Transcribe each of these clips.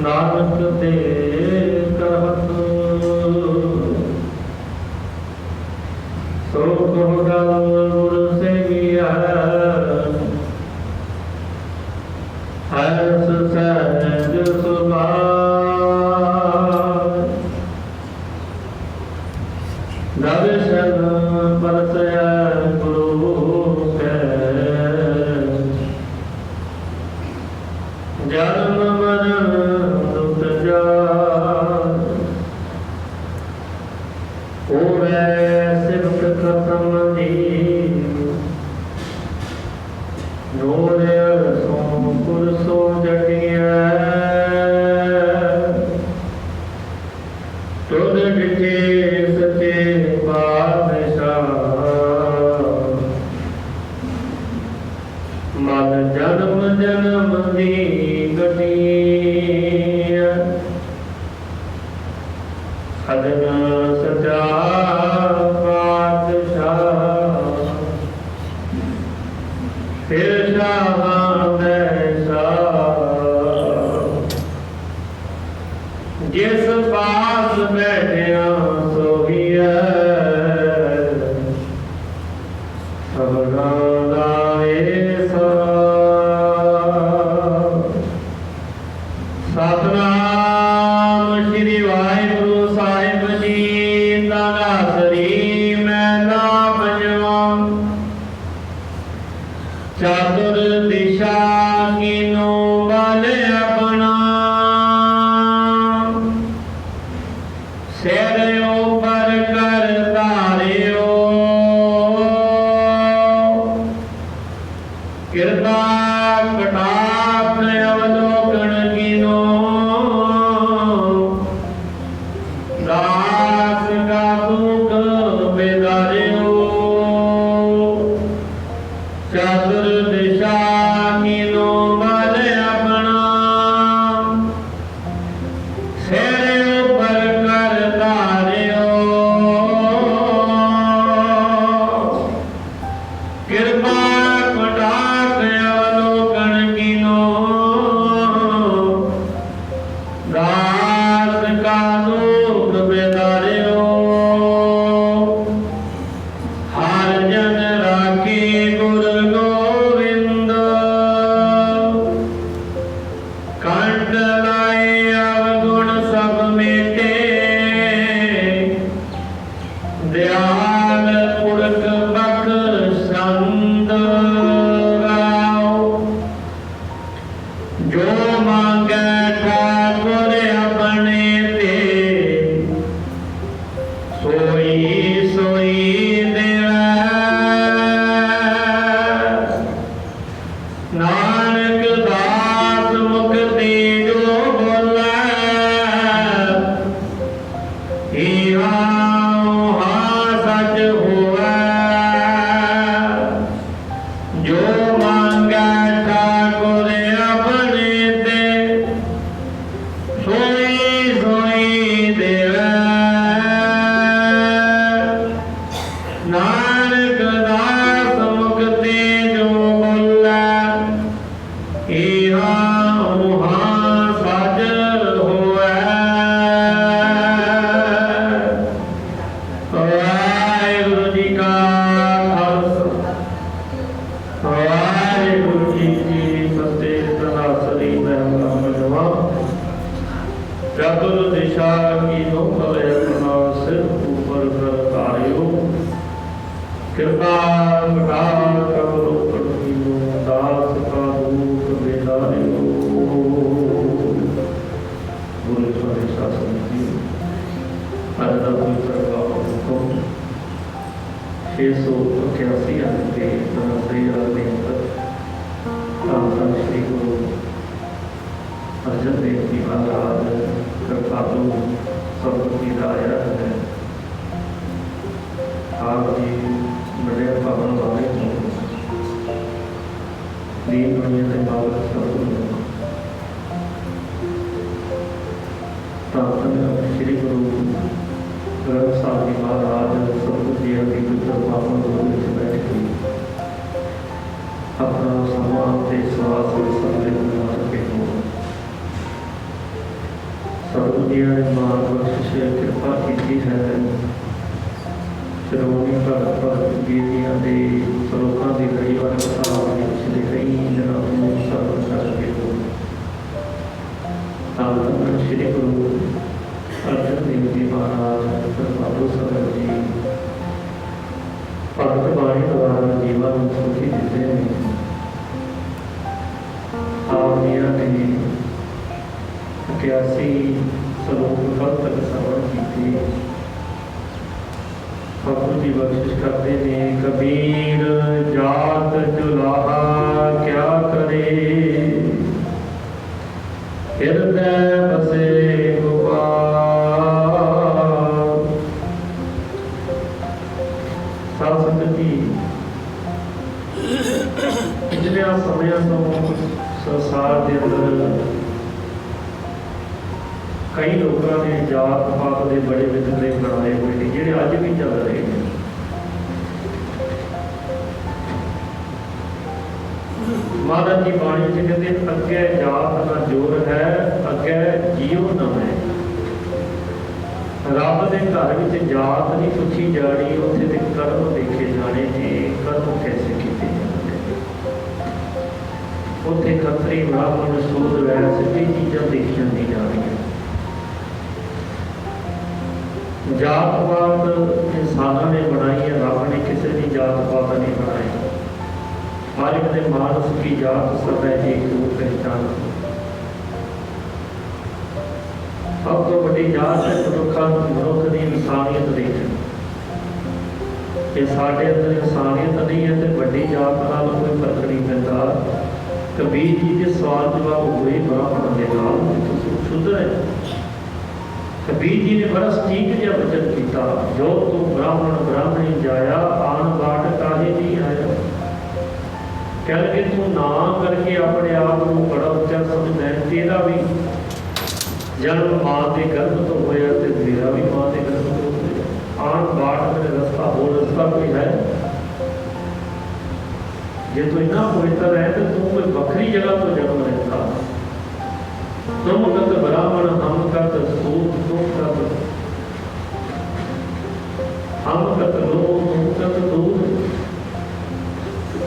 नानक ते करहत सो कहो गल गुर सेविया हर्ष सहज सुभाव दर्शन परसय गुरु के जन्म मरण दुख जान होवे सिमट खत्म दीन नोरे सो पुरसो जटिया तुद डिठे सचे बादशाह मन जन्म जन्म दी गटिया सजना सचा पातशाह फिर शाह वैसा जिस पास बैठिया सोही सबना सतनाम श्री वाहिगुरु साहिब जी दासरी मैला पंजवा चातुर दिशा कीनो बल अपना सिर ऊपर कर धारियो किरता कटाक्ष अवलोकन कीनो दास का दुख बेदारियो चातुर दिशा कीनो बल अपना सिर ऊपर कर धारियो कृपा कटाक्ष अवलोकन कीनो दास का दुख बेदारियो हर जन राखी गुर गोविंद कंठ लाई अवगुण सब मेटे दयाल पुरख बख्शंद गाओ जो मांगे ठाकुर अपने ते सोई सोई देवै नानक दास मुख ते जो बोलै ईहा ऊहा सच होवै जो मांगे ठाकुर अपने ते सोई सोई देवै नानक दास मुख ते जो बोलै ईहा ऊहा सच होवै वाहिगुरु जी का खालसा वाहिगुरु जी की फतेह तनासरी महला मनवा चतुर दिशा कीनो बल अपना सिर ऊपर कर धारियो कृपा कटाक्ष अवलोकन कीनो दास का दुख बेदारियो गुरु स्वामी शासन जी अरदा पवित्र हुकुम 688 अंक के तनासरी आदेश पर धन श्री गुरु अर्जन देव जी महाराज कृपालु सर्वकी राया है आप जी बड़े भवन ਬੰਦਿਆਂ ਨੇ ਮਾਨ ਬਖਸ਼ਿਸ਼ ਕਿਰਪਾ ਕੀਤੀ ਹੈ। ਸ਼੍ਰੋਮਣੀ ਭਗਤ ਗੀਤੀਆਂ ਦੇ ਸਲੋਕਾਂ ਦੀ ਕਈ ਵਾਰ ਕਿਤਾਬ ਵਿੱਚ ਕਈ ਦਿਨਾਂ ਨੂੰ ਸਰਵ ਕਰਕੇ ਧੰਨ ਸ਼੍ਰੀ ਗੁਰੂ ਅਰਜਨ ਦੇਵ ਜੀ ਮਹਾਰਾਜ ਪ੍ਰਭੂ ਸਾਹਿਬ ਜੀ ਭਗਤ ਬਾਣੀ ਦੁਆਰਾ ਜੀਵਾਂ ਨੂੰ ਸੁਖੀ ਦਿੰਦੇ ਨੇ। ਆਪ ਜੀਆਂ ਨੇ 81 ਸਲੋਕ ਕੱਲ ਤੱਕ ਸਰਵਣ ਕੀਤੇ। ਬਾਪੂ ਜੀ ਬਖਸ਼ਿਸ਼ ਕਰਦੇ ਨੇ। ਕਬੀਰ ਜਾਤ ਜੁਲਾਹਾ ਕਿਆ ਕਰੇ, ਹਿਰਦੈ ਬਸੇ ਗੋਪਾਲ। ਸਾਧ ਸੰਗਤ ਜੀ, ਪਿਛਲੇ ਸਮਿਆਂ ਤੋਂ ਸੰਸਾਰ ਦੇ ਅੰਦਰ ਕਈ ਲੋਕਾਂ ਨੇ ਜਾਤ ਪਾਤ ਦੇ ਬੜੇ ਵਿਤਕਰੇ ਬਣਾਏ ਹੋਏ ਨੇ, ਜਿਹੜੇ ਅੱਜ ਵੀ ਚੱਲ ਰਹੇ ਨੇ। ਮਹਾਰਾਜ ਜੀ ਬਾਣੀ ਚ ਕਹਿੰਦੇ ਅੱਗੇ ਜਾਤ ਨਾ ਜੋਰ ਹੈ, ਅੱਗੇ ਜੀਉ ਨਾ ਹੈ। ਰੱਬ ਦੇ ਘਰ ਵਿੱਚ ਜਾਤ ਨਹੀਂ ਪੁੱਛੀ ਜਾਣੀ, ਉੱਥੇ ਦੇ ਕਰਮ ਦੇਖੇ ਜਾਣੇ ਨੇ। ਕਰਮ ਕੈਸੇ ਕੀਤੇ ਜਾਂਦੇ, ਉੱਥੇ ਖੱਤਰੀ ਬ੍ਰਾਹਮਣ ਸੂਦ ਵੈਸ ਇਹ ਚੀਜ਼ਾਂ ਦੇਖੀਆਂ ਨਹੀਂ ਜਾਣੀਆਂ। ਜਾਤ ਪਾਤ ਇਨਸਾਨਾਂ ਨੇ ਬਣਾਈ ਹੈ, ਰੱਬ ਨੇ ਕਿਸੇ ਦੀ ਜਾਤ ਪਾਤ ਨਹੀਂ ਬਣਾਈ। ਹਰ ਇੱਕ ਦੇ ਮਾਨਸ ਕੀ ਜਾਤ ਸਭ ਹੈ ਇੱਕ ਰੂਪ ਪਹਿਚਾਨ। ਸਭ ਤੋਂ ਵੱਡੀ ਜਾਤ ਹੈ ਮਨੁੱਖ ਦੀ ਇਨਸਾਨੀਅਤ ਦੇਖਣੀ। ਜੇ ਸਾਡੇ ਅੰਦਰ ਇਨਸਾਨੀਅਤ ਨਹੀਂ ਹੈ ਤੇ ਵੱਡੀ ਜਾਤ ਨਾਲ ਕੋਈ ਫਰਕ ਨਹੀਂ ਪੈਂਦਾ। ਕਬੀਰ ਜੀ ਦੇ ਸਵਾਲ ਜਵਾਬ ਹੋਏ ਬ੍ਰਾਹਮਣ ਦੇ ਨਾਲ, ਤੁਸੀਂ ਸ਼ੁੱਧ ਹੈ। ਕਬੀਰ ਜੀ ਨੇ ਬੜਾ ਸਟੀਕ ਜਿਹਾ ਵਚਨ ਕੀਤਾ, ਜੋ ਤੂੰ ਬ੍ਰਾਹਮਣ ਬ੍ਰਾਹਮਣੀ ਜਾਇਆ, ਆਣ ਬਾਟ ਕਾਹੇ ਨਹੀਂ ਆਇਆ। ਕਹਿੰਦੇ ਤੂੰ ਨਾ ਕਰਕੇ ਆਪਣੇ ਆਪ ਨੂੰ ਬੜਾ ਉੱਚਾ ਸਮਝਦਾ, ਤੇਰਾ ਵੀ ਜਨਮ ਮਾਂ ਦੇ ਗਰਭ ਤੋਂ ਹੋਇਆ ਤੇ ਮੇਰਾ ਵੀ ਮਾਂ ਦੇ ਗਰਭ ਤੋਂ ਹੋਇਆ। ਆਣ ਬਾਟ ਮੇਰੇ ਰਸਤਾ, ਹੋਰ ਰਸਤਾ ਕੋਈ ਹੈ? ਜੇ ਤੂੰ ਇੰਨਾ ਪਵਿੱਤਰ ਹੈ ਤੇ ਤੂੰ ਕੋਈ ਵੱਖਰੀ ਜਗ੍ਹਾ ਤੋਂ ਜਨਮ ਲੈਂਦਾ। ਤੁਮ ਕਤ ਬ੍ਰਾਹਮਣ ਹਮ ਕਤ ਸੂਤ, ਤੁਮ ਕਤ ਹਮ ਕਤ ਲੋਹ, ਤੁਮ ਕਤ ਦੂਧ।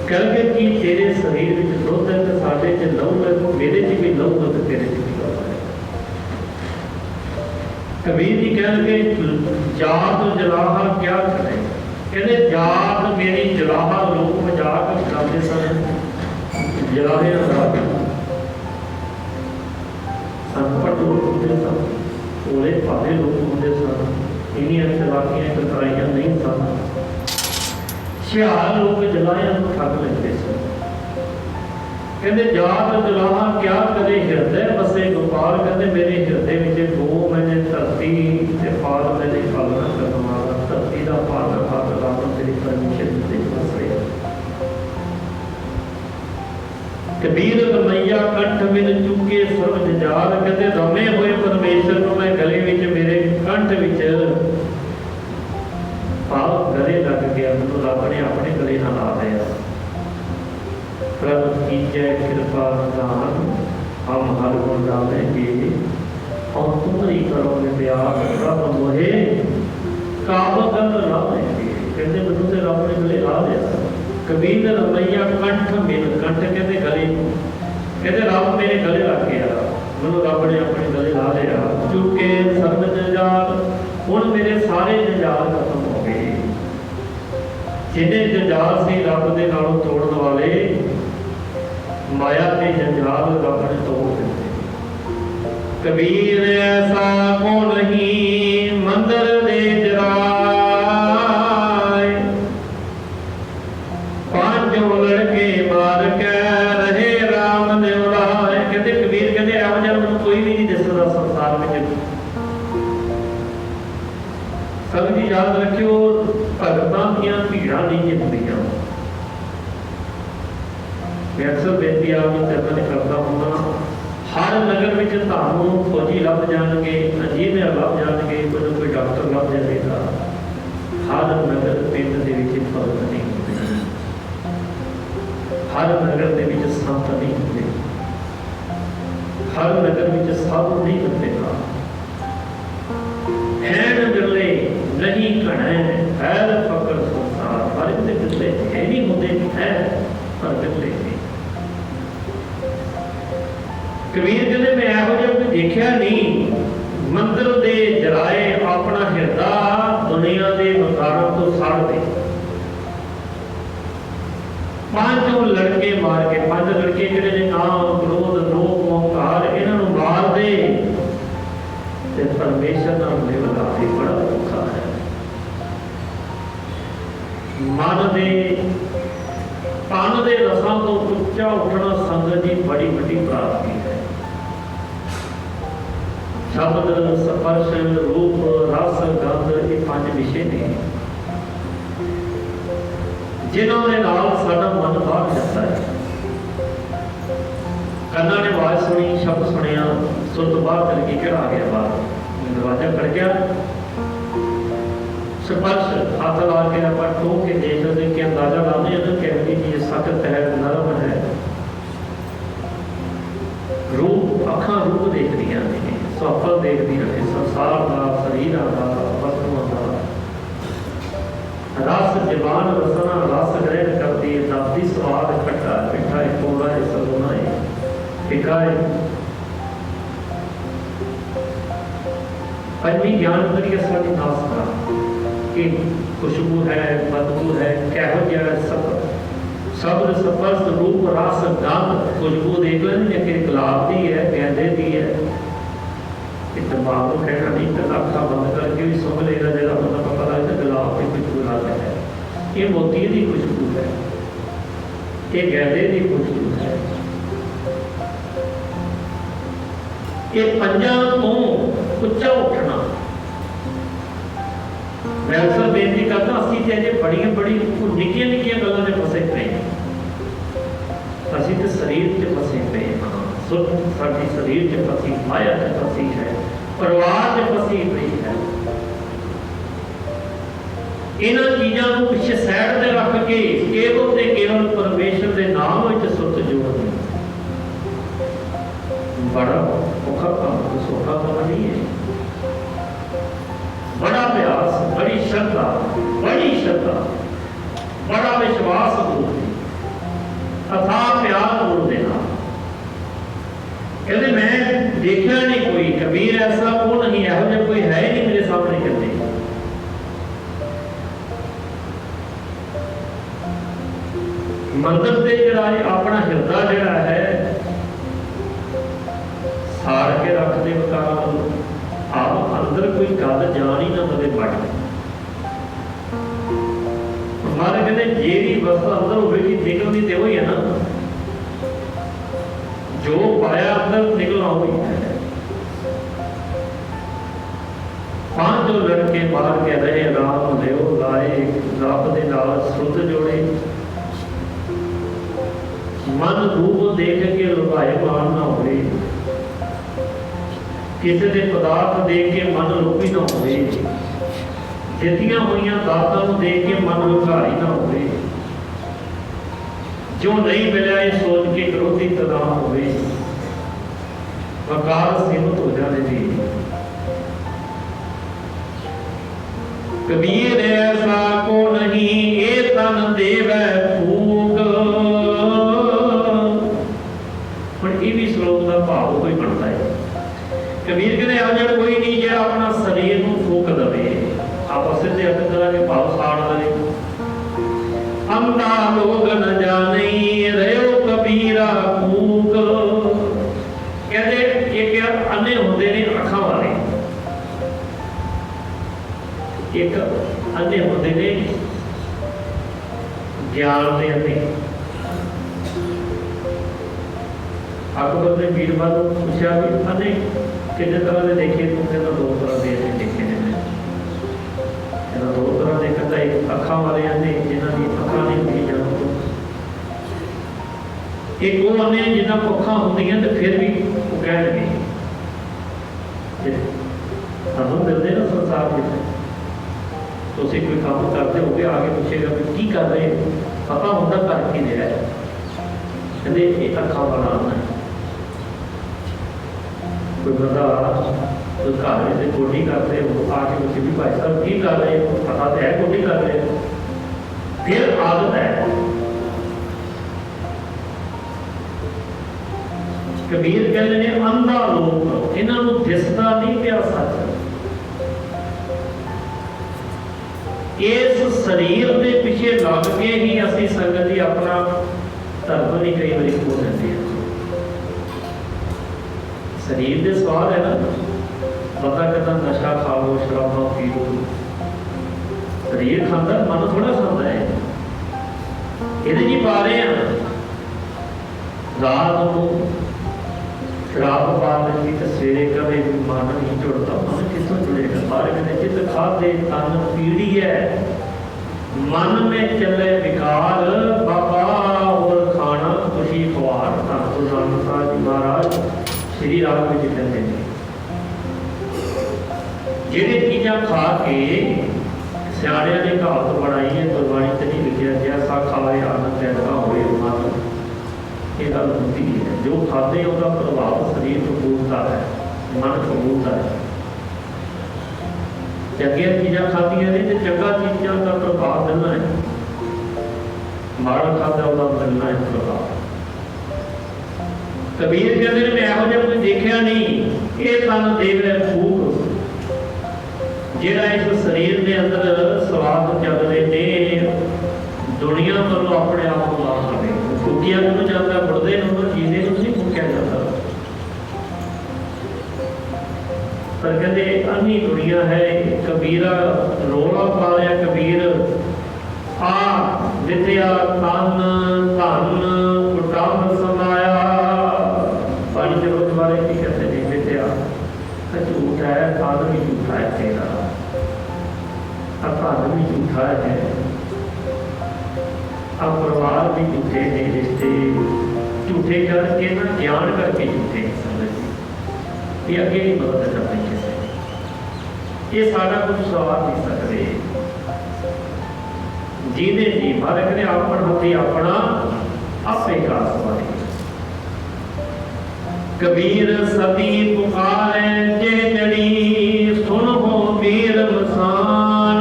ਕਹਿੰਦੇ ਕਿ ਤੇਰੇ ਸਰੀਰ ਵਿੱਚ ਦੁੱਧ ਹੈ ਤੇ ਸਾਡੇ ਚ ਲਹੂ ਹੈ, ਮੇਰੇ ਚ ਵੀ ਲਹੂ ਹੈ ਤੇ ਤੇਰੇ ਚ ਵੀ ਲਹੂ ਹੈ। ਕਬੀਰ ਜੀ ਕਹਿੰਦੇ ਜਾਤ ਜਲਾਹਾ ਕਿਆ ਕਰੇ। ਕਹਿੰਦੇ ਜਾਤ ਮੇਰੀ ਜਲਾਹਾ, ਲੋਕ ਮਜ਼ਾਕ ਕਰਦੇ ਸਨ। ਜਲਾਹੇ ਦਾ ਸੰਪਟ ਲੋਕ ਹੁੰਦੇ ਸਨ, ਭੋਲੇ ਭਾਲੇ ਲੋਕ ਹੁੰਦੇ ਸਨ। ਇੰਨੀਆਂ ਚਲਾਕੀਆਂ ਕਤਰਾਈਆਂ ਨਹੀਂ ਸਨ। ਹੁਸ਼ਿਆਰ ਲੋਕ ਜਲਾਹਿਆਂ ਨੂੰ ਠੱਗ ਲੈਂਦੇ ਸਨ। ਕਹਿੰਦੇ ਜਾਤ ਜਲਾਹਾ ਕਿਆ ਕਰੇ, ਹਿਰਦੇ ਬਸੇ ਗੋਪਾਲ। ਕਹਿੰਦੇ ਮੇਰੇ ਹਿਰਦੇ ਵਿੱਚ ਗੋ ਮੈਨੇ ਧਰਤੀ ਤੇ ਪਾਲ ਮੈਨੇ ਪਾਲਣਾ ਕਰਨ ਵਾਲਾ। ਧਰਤੀ ਦਾ ਪਾਲਣ ਹਾਰ ਰੱਬ ਤੇਰੀ ਪਰਮੇਸ਼ਰ ਦੇ ਵਸ ਰਿਹਾ। ਕਬੀਰ ਰਮਈਆ ਕੰਠ ਮਿਲ ਚੁੱਕੇ ਸਰਬ ਜੰਜਾਲ। ਕਹਿੰਦੇ ਰਮੇ ਹੋਏ ਪਰਮੇਸ਼ਰ ਨੂੰ ਮੈਂ ਗਲੇ ਵਿੱਚ, ਮੇਰੇ ਕੰਠ ਵਿੱਚ ਭਾਵ ਗਲੇ ਲੱਗ ਗਿਆ। ਮੈਨੂੰ ਰੱਬ ਨੇ ਆਪਣੇ ਗਲੇ ਨਾਲ ਲਾ ਲਿਆ। ਪ੍ਰਭ ਕੀਜੈ ਕਿਰਪਾ ਦਾਨ, ਹਮ ਹਰ ਗੁਣ ਗਾਵੇਂਗੇ। ਔਰ ਤੁਮ ਹੀ ਕਰੋਗੇ ਪਿਆਰ, ਪ੍ਰਭ ਮੋਹੇ ਕਾਬਲ ਲਾਵੇਂਗੇ। ਕਹਿੰਦੇ ਮੈਨੂੰ ਤੇ ਰੱਬ ਨੇ ਗਲੇ ਲਾ ਲਿਆ। ਕਬੀਰ ਰਮਈਆ ਕੰਠ ਮਿਲ, ਕੰਠ ਕਹਿੰਦੇ ਗਲੇ ਨੂੰ। ਕਹਿੰਦੇ ਰੱਬ ਮੇਰੇ ਗਲੇ ਲੱਗ ਗਿਆ, ਮੈਨੂੰ ਰੱਬ ਨੇ ਆਪਣੇ ਗਲੇ ਲਾ ਲਿਆ। ਚੁੱਕੇ ਸਰਬ ਜੰਜਾਲ, ਹੁਣ ਮੇਰੇ ਸਾਰੇ ਜੰਜਾਲ ਖਤਮ ਹੋ ਗਏ। ਜਿੰਨੇ ਜੰਜਾਲ ਸੀ ਰੱਬ ਦੇ ਨਾਲੋਂ ਤੋੜਨ ਵਾਲੇ, ਮਾਇਆ ਦੇ ਜੰਜਾਲ ਰੱਬ ਨੇ ਤੋੜ ਦਿੱਤੇ। ਕਬੀਰ ਐਸਾ ਕੋ ਨਹੀਂ ਮੰਦਰ ਦੇ ਜਰਾਏ, ਪੰਜੋ ਲੜਕੇ ਮਾਰ ਕੇ ਰਹੇ ਰਾਮ ਦੇ ਉਲਾਏ। ਕਹਿੰਦੇ ਕਬੀਰ ਕਹਿੰਦੇ ਇਹੋ ਜਿਹਾ ਮੈਨੂੰ ਕੋਈ ਵੀ ਨਹੀਂ ਦਿਸਦਾ ਸੰਸਾਰ ਵਿੱਚ। ਸੰਗਤ ਜੀ ਯਾਦ ਰੱਖਿਓ, ਭਗਤਾਂ ਦੀਆਂ ਭੀੜਾਂ ਨਹੀਂ ਜਿੱਤਦੀਆਂ। ਮੈਂ ਅਕਸਰ ਬੇਨਤੀ ਆਪ ਨੂੰ ਚਰਨਾਂ ਨੇ ਕਰਦਾ ਹੁੰਦਾ, ਹਰ ਨਗਰ ਵਿੱਚ ਤੁਹਾਨੂੰ ਫੌਜੀ ਲੱਭ ਜਾਣਗੇ, ਇੰਜੀਨੀਅਰ ਲੱਭ ਜਾਣਗੇ, ਕੋਈ ਡਾਕਟਰ ਲੱਭ ਜਾਵੇਗਾ। ਹਰ ਨਗਰ ਪਿੰਡ ਦੇ ਵਿੱਚ ਭਗਤ ਨਹੀਂ ਹੁੰਦੇ, ਹਰ ਨਗਰ ਦੇ ਵਿੱਚ ਸੰਤ ਨਹੀਂ ਹੁੰਦੇ, ਹਰ ਨਗਰ ਵਿੱਚ ਸਾਧੂ ਨਹੀਂ ਹੁੰਦੇਗਾ। घने फैल फकर संसार, पर इतने कितने है नहीं होते है पर कितने नहीं। कबीर कहते मैं यहो जिहा कोई देखिया नहीं, मंदिर दे जराए अपना हिरदा दुनिया के वकारों तो साड़ दे। पांचों लड़के मार के, पांच लड़के जिहड़े ने काम क्रोध लोभ मोहकार इन्हां नूं मार दे ते परमेश्वर नाल मिलना भी बड़ा औखा है। मन दे तन दे रसां तो उच्चा उठना संगत जी बड़ी बड़ी प्राप्ति है। शब्द स्पर्श रूप रस गंध ये पांच विषय ने जिन्होंने नाल साडा मन बाहर जाता है। कन्ना ने आवाज सुनी, शब्द सुनिया, सुर तो बाहर चल गई, केड़ा आ गया बाहर, दरवाजा खड़ गया। स्पर्श हाथ ला के आप टो के देख सकते कि अंदाजा लाने हैं कि चीज सख्त है नरम है। रूप अखा रूप देख रही हैं, सफल देखती रहे संसार का शरीर का वस्तुओं का। रस जबान रसना रस ग्रहण करती है, दबदी स्वाद खट्टा मिठा है कौड़ा है सलोना है फिका है। पंजवीं ज्ञान करिए साड़ी नाश का कि खुशबू है बदबू है कहो जहा सब शब्द स्पर्श रूप रस गंध खुशबू देख लें कि गुलाब की है गेंदे की है। दिमाग को कहना नहीं तो अखा बंद करके भी सुन लेगा, जरा बंदा पता लगता गुलाब की खुशबू लग है, ये मोती की खुशबू है, ये गेंदे की खुशबू है। ये पंजा तो उच्चा उठना। मैं अक्सर बेनती करता असी तो अजे बड़िया बड़ी निक्किया निक्किया गलों के फसे पे, असी तो शरीर से फसे पे हाँ, सुख साड़ी शरीर से फसी, माया से फसी है, परिवार से फसी पई है। इन्हां चीज़ों को पिछे साइड ते रख के केवल ते केवल परमेश्वर के नाम विच सुत जोड़नी बड़ा औखा काम, सौखा काम नहीं है। बड़ा अभ्यास, बड़ी श्रद्धा, बड़ा विश्वास गुरु अथाह प्यार गुरु देना। कहते मैं देखा नहीं कोई कबीर ऐसा वो नहीं, यहो जिहा कोई है नहीं मेरे सामने। कहते मंदिर से जरा अपना हिरदा जड़ा है साड़ के रख दे वकारा, आप अंदर कोई गल जान ही ना दे बट। हमारे कहते जेड़ी वस्तु अंदर होगी निकलनी तो वही है ना, जो पाया अंदर निकलना हुई है। पांचों लड़के मार के रहे राम लियो लाए, रब दे नाल सुध जोड़े। मन रूप देख के लुभाए मान ना होए, किसी के पदार्थ देख के मन लुभी ना होए, दित्तियां हुई दातां नूं देख के मन लुभाई ना होए। जो नहीं मिला ये सोच के विरोधी तनाव हुए, वकार सीमित हो जाने दी। कबीर ऐसा को नहीं ये तन देवै फूक। पर ये भी श्लोक का भाव कोई बनता है। कबीर कहते अजर कोई नहीं जो अपना शरीर को फूक दे, आपस से अर्थ करा के भाव साड़ दे। अंधा लोग न जाने रहो कबीरा फूक। कहते एक अन्ने होंदे ने अखां वाले, एक अन्ने होंदे ने ज्ञान दे अन्ने। अकबर ने बीरबल पूछा भी अन्ने कितने तरह के देखे, तो कहता दो तरह के अन्ने देखे ने। दो तरह के कहता एक अखां वाले अन्ने जिन्हां दी अखां नहीं होंदी जान तो, एक वो अन्ने जिन्हां को अखां होंदियां ते फिर भी वो कहणगे हम मिलते ना संसार में, तो कोई काम करते हो गए आगे पूछेगा भी की कर रहे, पता होता कर की दे रहा है, कहते ये अखा वाला आना है। कोई बंदा तो घर में गोडी करते हो आके मुझे भी भाई साहब की कर रहे हो, पता तो है गोडी कर रहे हो, फिर आदत है। कबीर कहते ने अंधा लोग इन्हों दिसदा नहीं पिया सच, इस शरीर के पिछे लग के ही असी संगत जी अपना धर्म नहीं कई बार खो लेते हैं। शरीर के स्वाद है ना, पता कहता नशा खा लो, शराबा पी लो, शरीर खाता मन थोड़ा खाता है। ये जी पा रहे हैं रात को शराब पा लगी तो सवेरे कभी भी मन नहीं जुड़ता, मन कितों जुड़ेगा? बारे में चित खाते तन पीड़ी है, मन में चले विकार, बाबा और खाना खुशी खुआर। धन गुरु नानक साहब जी महाराज श्री राग में कहते हैं जिहड़ी चीज़ां खा के सियाणियां ने कहावत बनाई है, गुरबाणी च नहीं लिखिया जैसा खाए अन्न तैसा होए मन, ये गल होती है। जो खाते उसका प्रभाव शरीर को कबूलता है, मन कबूलता है। चंगिया चीज़ां खादियां ने तो चंगा चीज़ों का प्रभाव मिलना है, माड़ा खादा उसका मिलना है प्रभाव। कबीर कहते हैं मैं यहो जिहा कोई देखा नहीं, ये तन देव है फूक, जिहड़ा इस शरीर के अंदर स्वाद चल रहे ने दुनिया वालों अपने आप को ला सके। फूकिया क्यों जाता, बुढ़दे जीने को नहीं फूकिया जाता। पर कहते अन्नी दुनिया है। कबीरा रोला पा रहा कबीर, आ विद्या तन धन कुटुंब समाया। पानी जरूरत वाले की कहते हैं विद्या झूठ है, धन भी झूठा है तेरा, धन भी झूठा है, अब परिवार भी झूठे ने, रिश्ते झूठे करके ना ज्ञान करके झूठे समझ ये अगे नहीं मदद करनी किसी। ये सारा कुछ सवाल नहीं सकते जीने जी मालिक ने अपन हथी अपना आपे का सवाल। कबीर सती पुकारे जे जड़ी, सुन हो मीर मसान।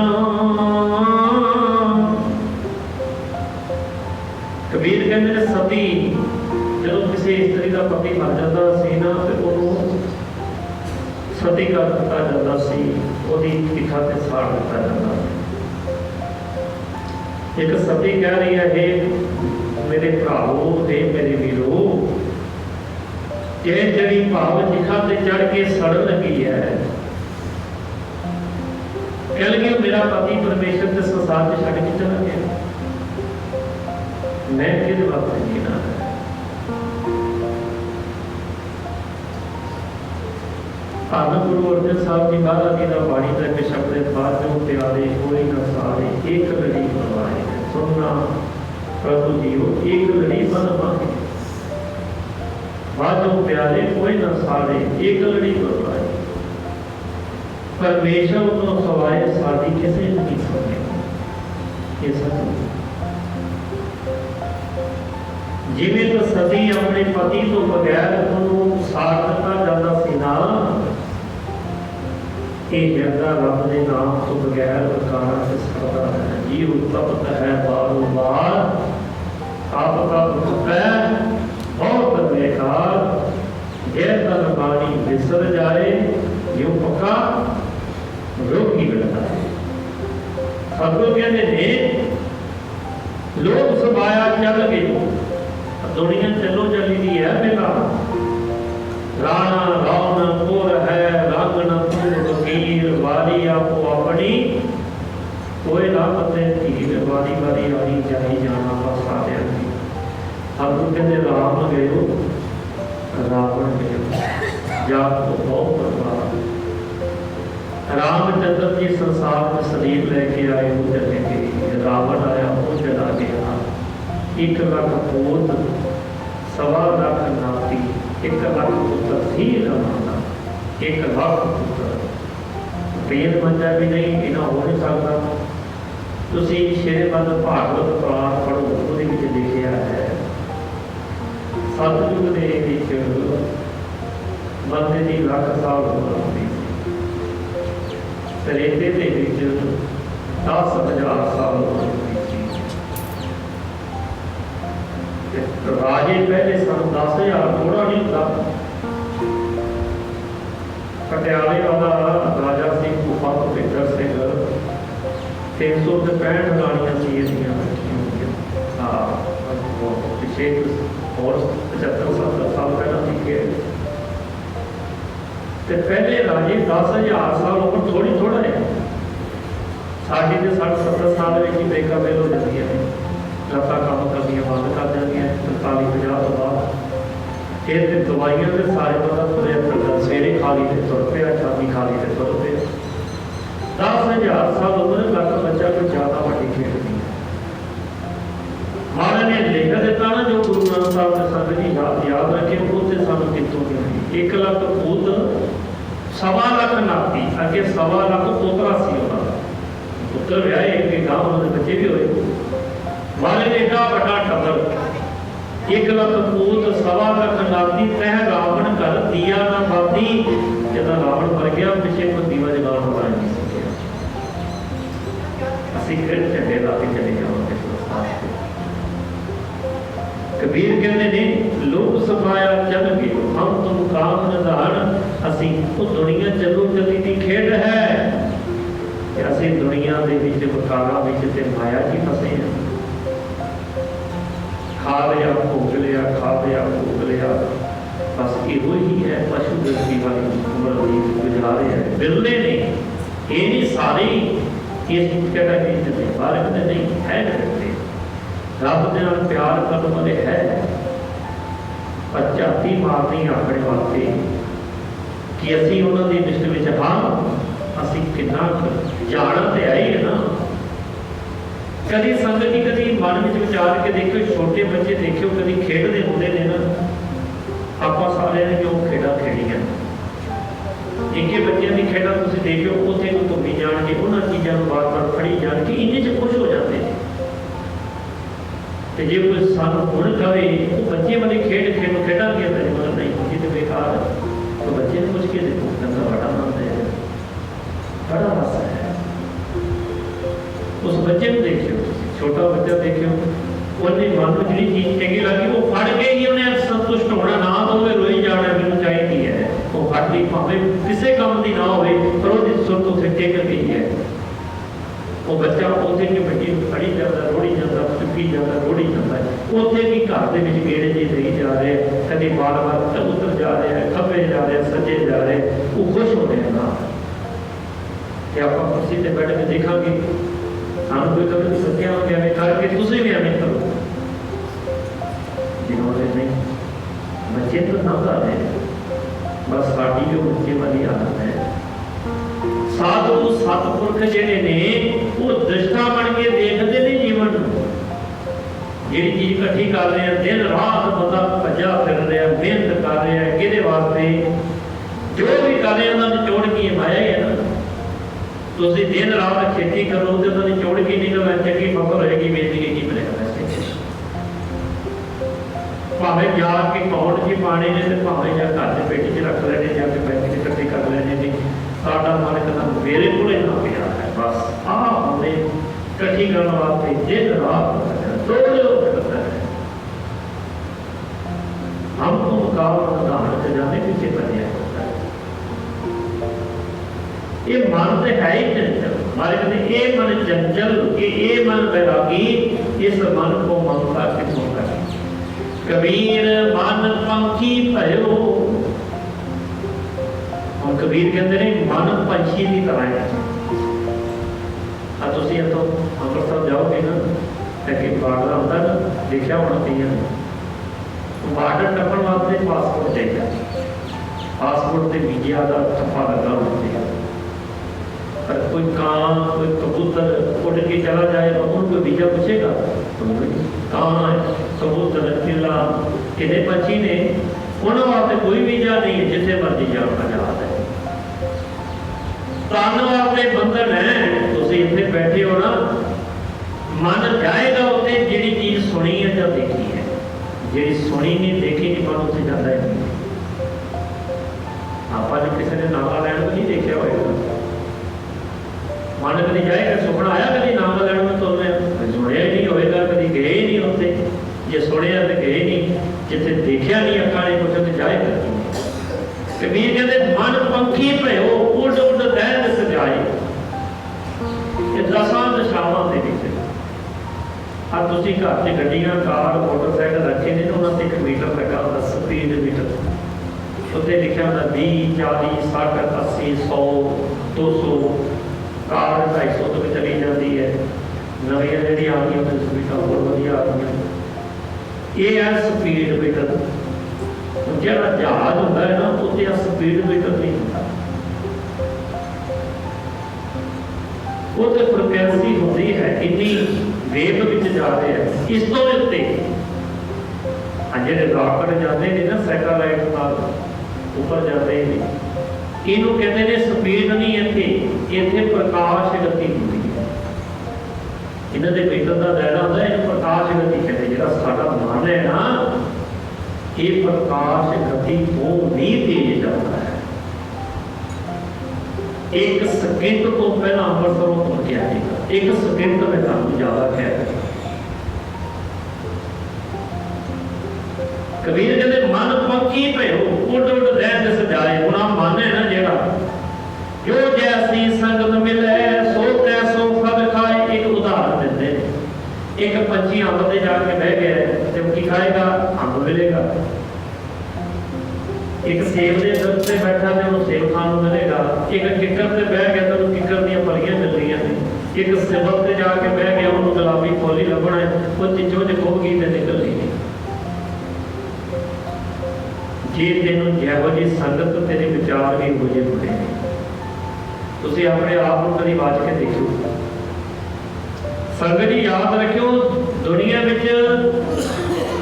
कबीर कहते हैं सती जो किसी स्त्री का पति मर जाता सी ना, फिर उन्होंने सती कर दिता जाता सी, ओदी पिठा ते साड़ दिता जाता। एक सती कह रही है हे मेरे भराओ, हे मेरे वीरो, ये जड़ी भाव जिखा ते चढ़ के सड़ लगी है। कह लगी मेरा पति परमेश्वर के संसार से छड़ के चला गया, मैं किस वक्त जीना है। धन गुरु अर्जन साहब जी महाराज जी का बाणी का एक शब्द है, बाजो प्यारे कोई न सारे, एक लड़ी बनवाए। सुनना प्रभु जीओ एक लड़ी बनवाए, बाजो प्यारे कोई न सारे, एक लड़ी बनवाए। परमेश्वर तो सवाए साड़ी किसे नहीं सुने, ये सच। जिवें तो सती अपने पति तो बगैर उन्होंने साथ दिता जाता सी ना, ये जगदा रब के नाम तो बगैर वकारा से सकता है। जी उत्तप्त है बारो बार, आपका है बहुत बेकार, जय तन बाणी बिसर जाए, यूं पक्का रोगी बनता है। सतगुरु कहते ने लोग समाया चल गए, दुनिया चलो चली दी है बेकार। राणा रावण पुर है, रंग न पूर फकीर, वारी आपो अपनी कोई ना पते धीर, वारी वारी आई जाई जाना बस सारे। अब कहते राम गयो रावण गयो, जात तो बहुत बर्बाद। रामचंद्र जी संसार में शरीर लेके आए वो चले गए, रावण आया वो चला गया। 1 लाख पूत, 1.25 लाख नाती, 1 लाख पुत्र थी रमाना, 1 लाख पुत्र। वेद मंजा भी नहीं इना हो नहीं सकता। तुसी श्रीमद् भागवत पुराण पढ़ो, ਉਹਦੇ ਵਿੱਚ ਲਿਖਿਆ है सतयुग ਦੇ ਵਿੱਚ ਬੰਦੇ ਦੀ ਲੱਖ ਸਾਲ ਉਮਰ ਹੁੰਦੀ ਸੀ। त्रेते के 10,000 साल राजे पहले सन 10,000 थोड़ा नहीं होता। पटियाले वाला राजा सिंह गुफा भुपिंदर सिंह 365 रानियां सी इसदियां पिछे और 75-70 साल पहला की खेल। पहले राजे 10,000 साल उम्र थोड़ी थोड़ा है। साढ़े तो 60-70 साल में ही ब्रेका फेल हो जाती है, लत्ता काम करनिया बंद कर देंगे 45-50 तो बाद। फिर दवाइयां तो सारे पता तुरे फिरदा, सवेरे खा ली तो तुर पिया, शामी खा ली तो तुर पिया। 10,000 साल उम्र तक बच्चा कोई ज़्यादा वड्डी खेल नहीं है। महाराज ने लिख दिता ना जो गुरु नानक साहब ने संगत जी याद रखे, उससे सानू कितों नहीं 1 लाख पूत 1.25 लाख नाती अगे 1.25 लाख पोतरा सी उन्होंने पुत्र व्याहे एक गांव उन्होंने बच्चे भी होए। महाराज ने एडा बड़ा टब्बर 1 लाख पूत 1.25 लाख नाती तह रावण कर दिया ना बाती। जब रावण मर गया पिछे को दीवा जगाने वाला नहीं सकिया। असीं फिर झंडे ला के चले जावांगे। कबीर कहते ने लोक सफाया चल गयो हम तुम काम निधान। असी वो दुनिया चलो चली दी खेड है कि असी दुनिया दे विच वकारा विच ते माया जी फसे हैं। खा लिया भोग लिया, खा लिया भोग लिया, बस इहो ही है। पशु दृष्टि वाली उम्र गुजारे हैं, बिरले ने ये नहीं सारे इस कैटेगरी से बाहर नहीं है। रब दे नाल प्यार करने वाले है, पर झाती मारनी अपने वास्ते कि असी उन्होंने लिस्ट में हाँ असी कितना जाना तो है ही है ना। कभी संगत जी कभी मन में विचार के देखो, छोटे बच्चे देखो कभी खेडते होंगे ने ना, आप सारे ने जो खेड़ा खेड़िया इनके बच्चों की खेड़ा तुम देखो उत्थे को घूमी जान के उन्होंने चीज़ों को बार बार फड़ी जान के इन्ने च खुश हो जाते हैं। तो जो कोई सानू हुण कहे वो बच्चे वाली खेड खेलो खेड़ा के मतलब नहीं जी तो बेकार है, तो बच्चे ने पूछ के देखो कहना बड़ा आनंद है, बड़ा हासा है। उस बच्चे को देखियो, छोटा बच्चा देखियो, उन्हें मन में जी चीज चंगी लगी वो फड़ के ही उन्हें संतुष्ट होना ना तो वो रोई जाना मैनू चाहिए है। वो फड़ ली भावें किसी काम की ना हो पर वो सुर तो फिर टेक गई है। वो बच्चा उसे की बच्ची फड़ी जाता रोड़ी जाता चुकी जाता रोड़ी जाता है। उसे भी घर के गेड़े जी नहीं जा रहे, कभी बार बार उतर जा रहे हैं, खब्बे जा रहे हैं, सज्जे जा रहे हैं, वो खुश हो रहे हैं ना। कि आप कुर्सी से बैठ के देखांगे हम कोई कभी सत्या हो गया करके तुझे भी हमें करो जिन्होंने नहीं बच्चे तो ना कर रहे, बस साड़ी जो बच्चे वाली आदत है। साधु सतपुरख जेडे ने वो दृष्टा बन के देखते ने जीवन जी चीज इकट्ठी कर रहे हैं, दिन रात बंदा भजा फिर रहा है, मेहनत कर रहा है कि वास्ते जो भी कर रहे हैं उन्होंने चोड़ की माया है ना। तो दिन रात खेती करो तो उन्होंने चोड़ की निकल चंगी फसल होगी, बेचेगी की बनेगा वैसे भावें जाके अकाउंट च पाने ने तो भावें या घर के पेटी च रख लेने जाके बैंक इकट्ठे कर लेने ने। साडा मालिक का मेरे को ना पिया है, बस आ हमने इकट्ठी करने वास्ते दिन रात करता है। हम तो मुकाबला उदाहरण से जाने पीछे बने होता है। ये मन तो है ही चंचल, मालिक ने ये मन चंचल ये मन बैरागी, इस मन को ममता कितों कर। कबीर मन पंखी भयो, हम कबीर कहते हैं मन पंछी की तरह है। तुम इतों अमृतसर जाओगे ना कि बार्डर आता ना लिखा होना चाहिए, बार्डर टप्पण वास्ते पासपोर्ट चाहिए, पासपोर्ट से वीजे का ठप्पा लगा होना चाहिए। पर कोई कां कोई कबूतर उड़ के चला जाए तो उनको वीजा पूछेगा कहाँ है कबूतर चिल्ला कितने पंछी ने उन्होंने वास्ते कोई वीजा नहीं है, जिथे मर्जी जाओ आजाद है। तन वास्ते बंधन है, तुम इतने बैठे हो ना मन जाएगा उत्ते जी चीज सुनी है या देखी है, जी सुनी नहीं देखी नहीं मन उत्ते जाता है। आप किसी ने नागालैंड में नहीं देखा होगा, मन कभी जाएगा, सुपना आया कभी नाम लैन में तुल रहे सुनिया नहीं होएगा, कभी गए ही नहीं उत्थे, जे सुनिया तो गए नहीं, जिथे देखा नहीं अखा ने कुछ तो जाएगा। कबीर कहते मन पंखी भयो उड उड दैन सजाए, ये 10 दिशावां दे विच आ तुसीं घर च गड्डियां कार मोटरसाइकिल रखे ने, उन्हां ते 1 मीटर लगा हुंदा, स्पीड मीटर उत्ते लिखिया हुंदा 20 40 60 80 100 200, कार 250 तो भी चली जाती है, नवीं जिहड़ियां आ गईयां उन्हां स्पीडां होर वधिया आ गईयां। ये है स्पीड मीटर। जिहड़ा जहाज हुंदा है ना उत्ते आ स्पीड मीटर नहीं हुंदा, वो तो फ्रिक्वेंसी होती है इन्नी वेव विच जा रहे हैं। इस तो उत्ते जिहड़े रॉकेट जाते हैं ना सैटेलाइट नाल ऊपर जाते हैं, इनू कहते हैं स्पीड नहीं, इत्थे प्रकाश गति होती है। इन्हां दे मीटर का दायरा होता है, इन्हू प्रकाश गति कहते हैं। जिहड़ा साडा मन है ना ये प्रकाश गति तो भी तेज जाता है। 1 सेकंड तो पहला अंम੍ਰਿਤਸਰੋਂ पहुंच गया जाएगा, 1 सेकंड में तुहानू ज्यादा कह। कबीर कहते मन पंखी भयो उड उड दैन सजाए। हुण मन है ना जिहड़ा जो जैसी संगत मिले सो तैसो फल खाए। एक उदाहरण देते हैं, एक पंछी अंब ते जाके बह गया, जब की खाएगा अंब मिलेगा। एक सेब के दरख्त से बैठा तो उन्हें सेब खाने को मिलेगा। एक किकर से बह गया तो उन्हें किकर दी फलियां मिल रही हैं। एक सिबल से जाके बह गया उन्होंने गुलाबी फुल ही लभना है, वो चिचो च खोगी तो निकलनी नहीं। जे तेन जिहो जी संगत तेरे विचार भी हो जे बने, तुसीं अपने आप को कभी वाच के देखो। संगत जी याद रखियो, दुनिया में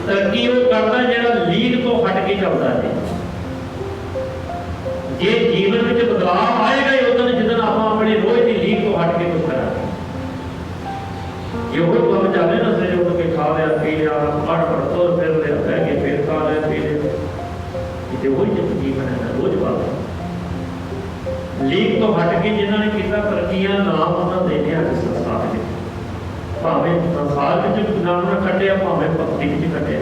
तरक्की वो करता जिहड़ा लीक तो हट के चलता है। जे जीवन में बदलाव आएगा ही उदन जिदन आप अपने रोज की लीक तो हट के कुछ करा। जो कम चले ना सवेरे उठ के खा लिया पी लिया, पढ़ पढ़ तुर फिर लिया, बह के फिर खा लिया पी लिया, ये वही जीवन है ना रोज बात। लीक तो हट के जिन्होंने किया तरक्कियां नाम उन्होंने देने आज संसार में, भावें संसार में नाम ना कटिया, भावें भक्ति में कटिया।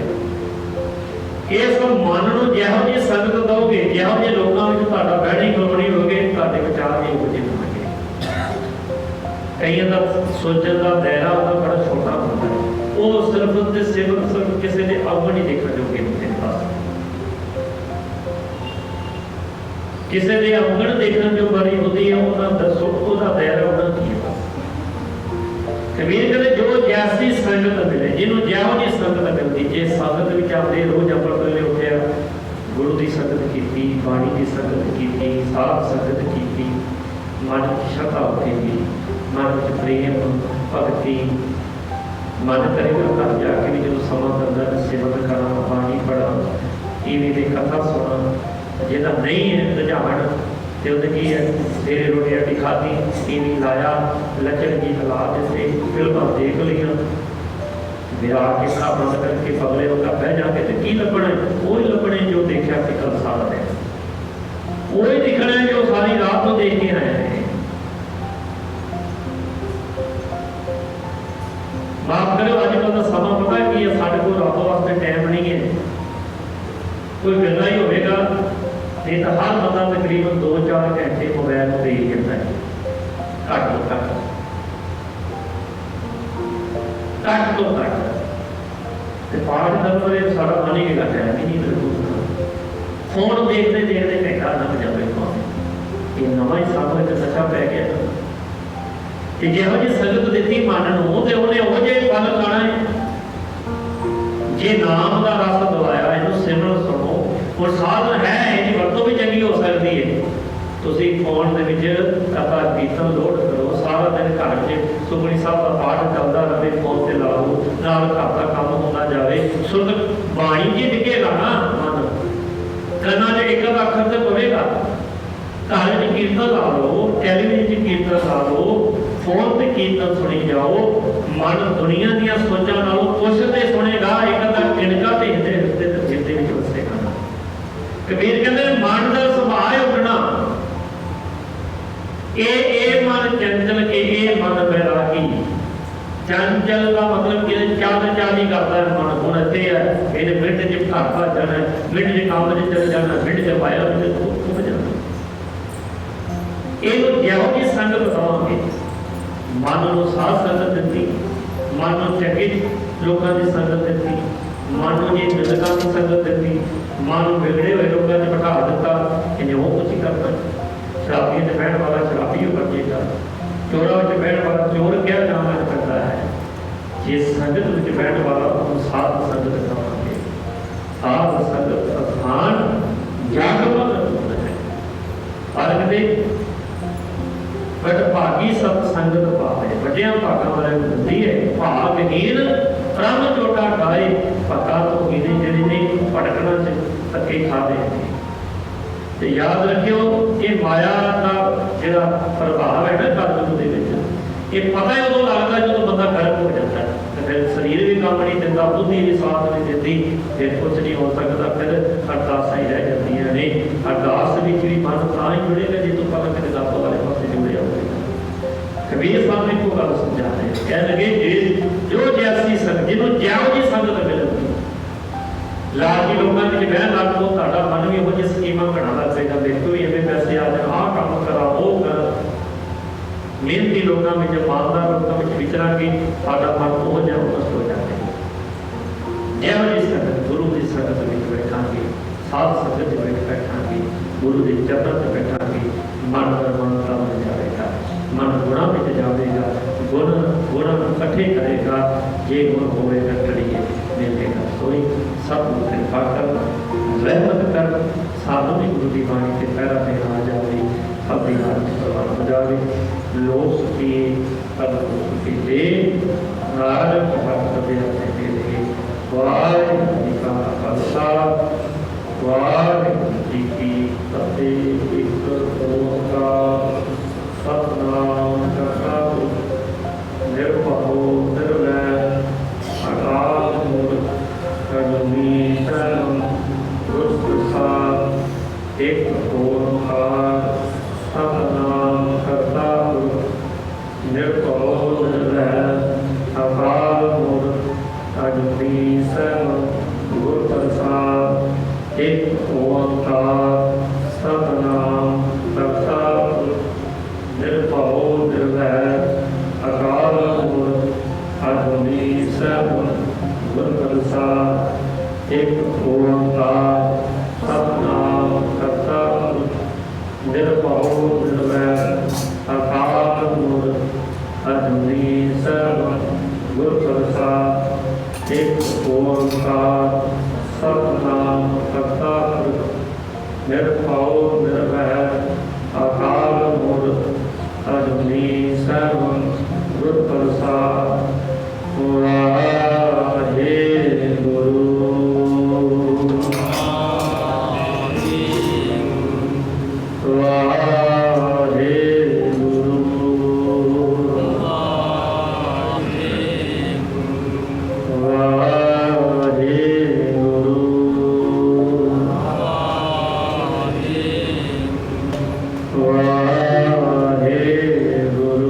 इस मन को जिहो जी संगत दोगे, जिहो जी लोगों में तुहाडा बहनी खलोनी होगे, तुहाडे विचार भी उहो जिहे होणगे। कईयां दा सोचण दा दायरा उहदा बड़ा छोटा होता है, वो सिर्फ ते सिर्फ किसी ने अवगुण ही देखण जोगे होंदे ने। बस किसी ने अवगुण देखण जो बड़ी होती है, उहदा दसो उहदा दायरा उहदा की है। कबीर कहते जो जैसी संगत मिले, जिन्हों जिहो जी संगत मिलती, जे संगत विच आते रोज अमृत वेले उठिया, गुरु की संगत की, बाणी की संगत की, साध संगत की, मन की श्रद्धा उठेगी, मन में प्रेम भगती, मन करेगा घर जाके भी जो समा करना सेवक करा, बाणी पढ़ा, टीवी की कथा सुना। जिहदा नहीं है रुझान तो उहदे की है, सवेरे रोटी राटी खाधी, टीवी लाया, लचक जी हला दिते, फिल्मां देख लिया, विराह के खा बंद करके पगले वगा बह जाके तो की लभना है, वो ही लभने जो देखा कि कल सारा दिन, वो ही दिखना है जो सारी रात को देख के आए हैं। माफ करो अजकल का समा पता कि साढ़े को रब वास्ते टाइम नहीं है, कोई गला ही होगा नहीं तो हर बंदा तकरीबन 2-4 घंटे मोबाइल में ही रहता है, घट तो घट पाठ करने सारा मन ही टाइम ही नहीं बिल्कुल। फोन देखते देखते घंटा लग जाए, ये नवा ही सानू एक नशा पै गया कि जिहो जी संगत दी मन नूं ते उहने उहो जिहे फल खाना है। जे नाम का रस दवाया, इहनूं सिमरन सुनो, और साधन है इसकी वरतों भी चंगी हो सकती है। तुसीं फोन दे विच कथा कीर्तन लोड करो, सारा दिन घर में सुखमनी साहब का पाठ चलता रहे, फोन से ला लो, नाल घर का काम होता जाए, सुध बाणी जी डिगेगा ना मन, कन्ना च एक अखर तो पवेगा। घर में कीर्तन ला लो, टेलीविजन कीर्तन ला लो, फोन पर कीर्तन सुनी जाओ, मन दुनिया दी सोचां नालों कुछ ते सुनेगा, एक अद्धा किणका ते हिरदे हिरदे ते जिंदे विच वसेगा। कबीर कहते मन का सुभाव उठना, ये मन चंचल के करते हैं, इन्हें मिनट च घर भज जाना, मिनट च काम च चल जाना, मिनट च पाया घुम जाना। इनू जिहो जी संगत पावांगे, मन को साथ संगत दी, मन को चंगे लोगों की संगत दी, मन को जी मिलका की संगत दी, मन को बिगड़े हुए लोगों ने बिठा दिता, इन्हें वो कुछ ही करना। शराबियों से बहन वाला शराबी बन जाएगा, चोरों से बहन वाला चोर क्या नाम करता है। जिस संगत में बहन वाला सात संगत करावांगे, सात संगत स्थान जागमन है। और कहते बट भागी सत संगत पावे, वड्डियां भागां वाले दिंदी है। भागहीन प्रम जोटा गाए, पता तो गिने जिहड़े ने भटकना च धक्के खादे ने। ते याद रखियो ये माया का जिहड़ा प्रभाव है ना कलयुग दे विच, ये पता ही उदों लगदा जदों बंदा गर्म हो जाता है। तो फिर शरीर भी काम नहीं दिंदा, बुद्धि भी साथ नहीं देती, फिर कुछ नहीं हो सकता। फिर अरदासां ही रह जांदियां ने। अरदास विच भी मन तां ही जुड़ेगा जे तूं पता किते रब वाले पासे जुड़िया होवेगा। कबीर साहब ने को गल समझा रहे, कह लगे जो जैसी संगत, जिन्हों जिहो जी संगत मिलती, लालची लोगों के बहन लग पो, तुहाडा मन भी इहो जिही स्कीमां बना लग पेगा। देखो इवें पैसे आ जाण, आह काम करा, वो कर। मेहनती लोगों में, ईमानदार लोगों में विचरांगे, साडा मन हो जाए उस हो जाए। जिहो जी संगत, गुरु की संगत में बैठांगे, साध संगत में बैठांगे, गुरु के चरण में बैठांगे, मन मनता बन जाएगा, मन गुणा में जाएगा, गुण इकट्ठे करेगा। जे गुण होएगा करिए मिलेगा। सोई सब कृपा कर, रहमत कर, साधु भी गुरु की बाणी के पैरा देना आ जाए, अपनी हाथ प्रवान हो जाए। लोग सुखी सब सुखी दे, नारक भक्त दे दे। वाहिगुरू जी का खालसा, वाहिगुरू जी की फतेह। एक ओंकार सतनाम करता निर्भयो निर्वैर अकाल मूर्त अजूनी शरण गुरु प्रसाद। एक ओंकार सतनाम करता निर्भयो निर्वैर अकाल मूर्त अजूनी शरण गुरु प्रसाद। एक ओंकार सतनाम करता निर्भयो निर्वैर अकाल मूर्त अजूनी शरण गुरु प्रसाद। एक ओंकार सतनाम करता निर्भयो निर्वैर अकाल मूर्त अजूनी शरण गुरु प्रसाद। एक ओंकार सतनाम करता निर्भयो निर्वैर अकाल मूर्त अजूनी शरण गुरु प्रसाद। वाहेगुरू वाहेगुरू वाहेगुरू।